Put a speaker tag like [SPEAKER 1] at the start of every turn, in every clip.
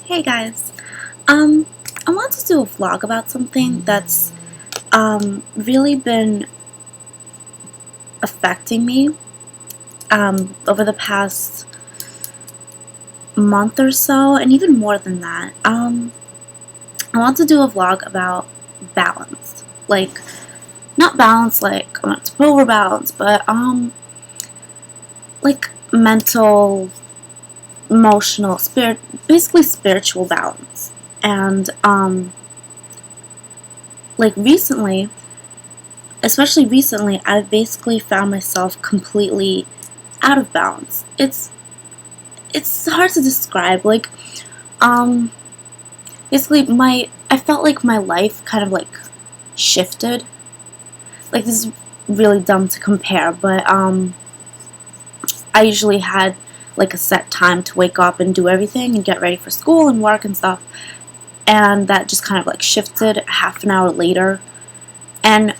[SPEAKER 1] Hey guys, I want to do a vlog about something that's really been affecting me over the past month or so, and even more than that. I want to do a vlog about balance, like not balance like I want to overbalance, but like mental, emotional, basically spiritual balance, and like recently, especially recently, I've basically found myself completely out of balance. It's hard to describe. Like, um, basically, I felt like my life kind of like shifted. Like, this is really dumb to compare, but I usually had like a set time to wake up and do everything and get ready for school and work and stuff, and that just kind of like shifted half an hour later, and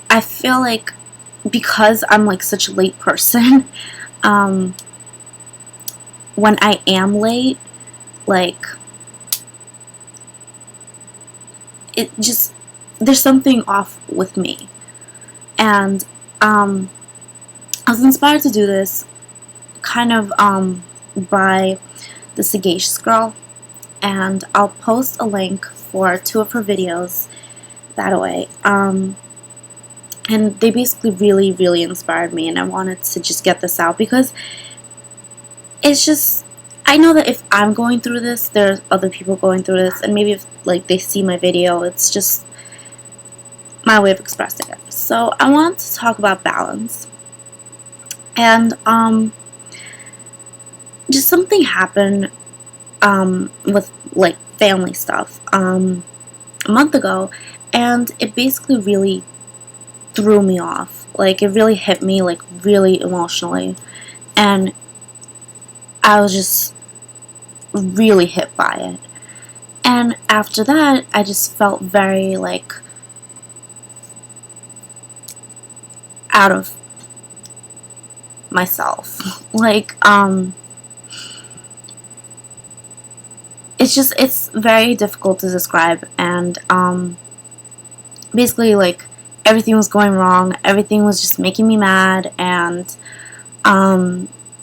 [SPEAKER 1] I feel like because I'm like such a late person, um, when I am late, like it just there's something off with me, and I was inspired to do this kind of by the Sagacious Girl, and I'll post a link for two of her videos that way. And they basically really inspired me, and I wanted to just get this out because it's just, I know that if I'm going through this, there's other people going through this, and maybe if like they see my video, it's just my way of expressing it. So I want to talk about balance, and just something happened with like family stuff a month ago, and it basically really threw me off. Like, it really hit me like really emotionally, and I was just really hit by it. And after that, I just felt very like out of myself. Like, it's very difficult to describe, and basically like everything was going wrong, everything was just making me mad, and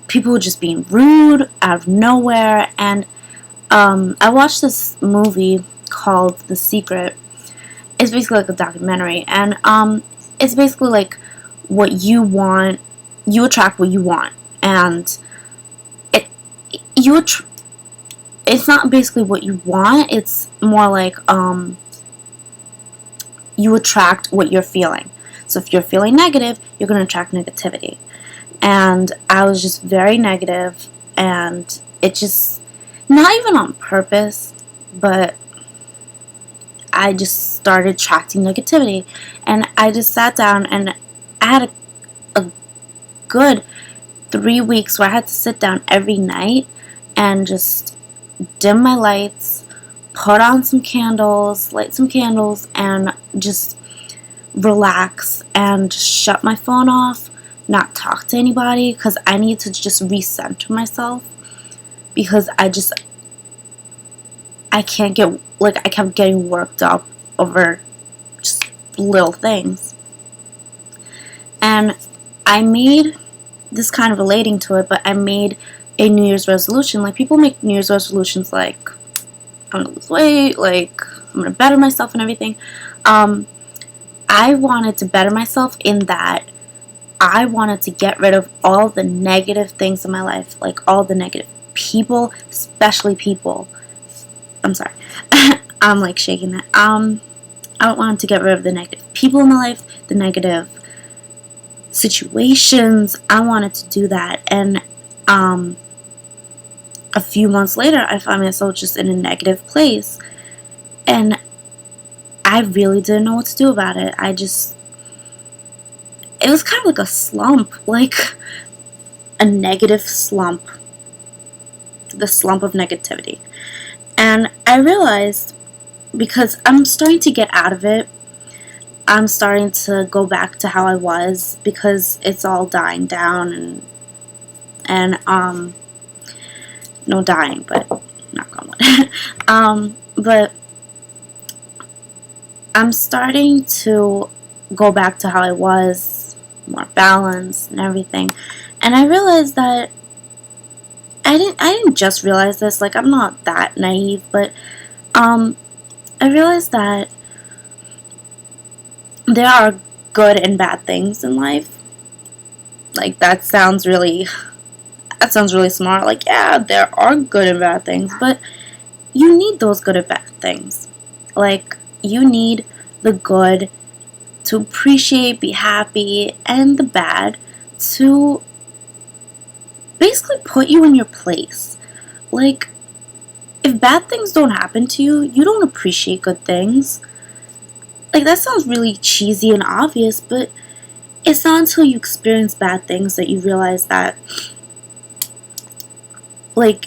[SPEAKER 1] people were just being rude out of nowhere. And I watched this movie called The Secret. It's basically like a documentary, and it's basically like what you want, you attract what you want, and it you it's not basically what you want, it's more like you attract what you're feeling. So if you're feeling negative, you're going to attract negativity. And I was just very negative, and it just, not even on purpose, but I just started attracting negativity. And I just sat down, and I had a good 3 weeks where I had to sit down every night and just dim my lights, put on some candles, light some candles, and just relax and just shut my phone off, not talk to anybody, because I need to just recenter myself, because I can't get, like, I kept getting worked up over just little things. And I made this kind of relating to it, but I made a New Year's resolution. Like, people make New Year's resolutions like, I'm gonna lose weight, like, I'm gonna better myself and everything. I wanted to better myself in that I wanted to get rid of all the negative things in my life, like all the negative people, especially people. I'm sorry. I'm like shaking that. I wanted to get rid of the negative people in my life, the negative situations. I wanted to do that, and a few months later, I found myself just in a negative place, and I really didn't know what to do about it. It was kind of like a slump, like a negative slump, the slump of negativity. And I realized, because I'm starting to get out of it, I'm starting to go back to how I was, because it's all dying down, and no dying, but knock on wood. But I'm starting to go back to how I was, more balanced and everything. And I realized that I didn't just realize this, like I'm not that naive, but um I realized that there are good and bad things in life. Like that sounds really smart. Like, yeah, there are good and bad things, but you need those good and bad things. Like, you need the good to appreciate, be happy, and the bad to basically put you in your place. Like, if bad things don't happen to you, you don't appreciate good things. Like, that sounds really cheesy and obvious, but it's not until you experience bad things that you realize that, like,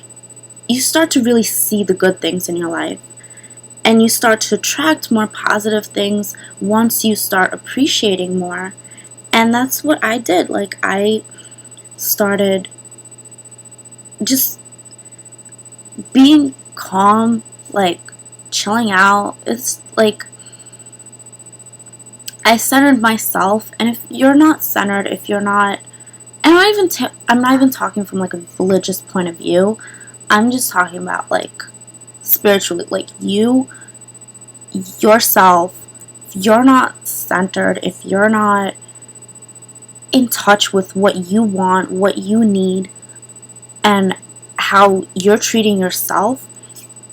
[SPEAKER 1] you start to really see the good things in your life. And you start to attract more positive things once you start appreciating more. And that's what I did. Like, I started just being calm, like, chilling out. It's like I centered myself. And if you're not centered, if you're not, and I'm not even talking from like a religious point of view. I'm just talking about like spiritually, like you yourself. If you're not centered, if you're not in touch with what you want, what you need, and how you're treating yourself,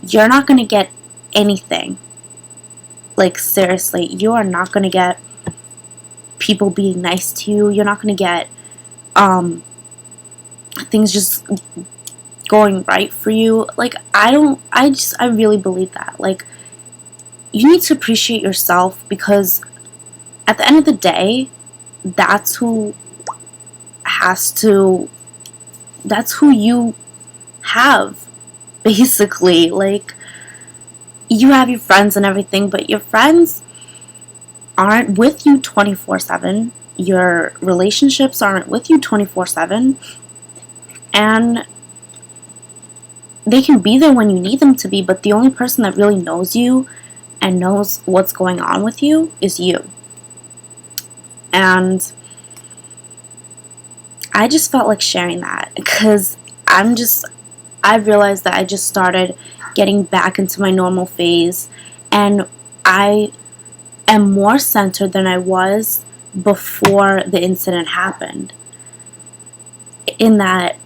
[SPEAKER 1] you're not going to get anything. Like, seriously, you are not going to get people being nice to you. You're not going to get things just going right for you. Like, I really believe that. Like, you need to appreciate yourself because at the end of the day, that's who has to, that's who you have, basically. Like, you have your friends and everything, but your friends aren't with you 24/7. Your relationships aren't with you 24/7. And they can be there when you need them to be, but the only person that really knows you and knows what's going on with you is you. And I just felt like sharing that because I realized that I just started getting back into my normal phase, and I am more centered than I was before the incident happened. In that,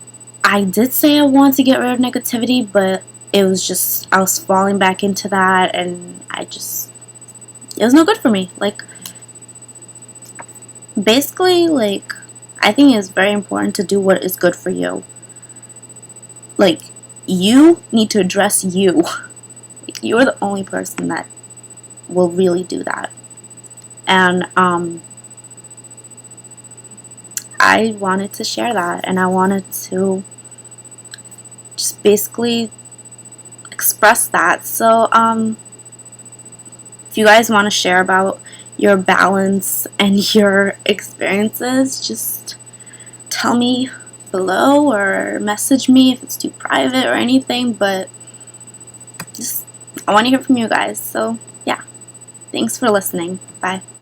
[SPEAKER 1] I did say I wanted to get rid of negativity, but it was just, I was falling back into that, and it was no good for me. Like, basically, like, I think it's very important to do what is good for you. Like, you need to address you. Like, you're the only person that will really do that. And I wanted to share that, and I wanted to just basically express that. So if you guys want to share about your balance and your experiences, just tell me below or message me if it's too private or anything, but just I want to hear from you guys. So yeah, thanks for listening. Bye.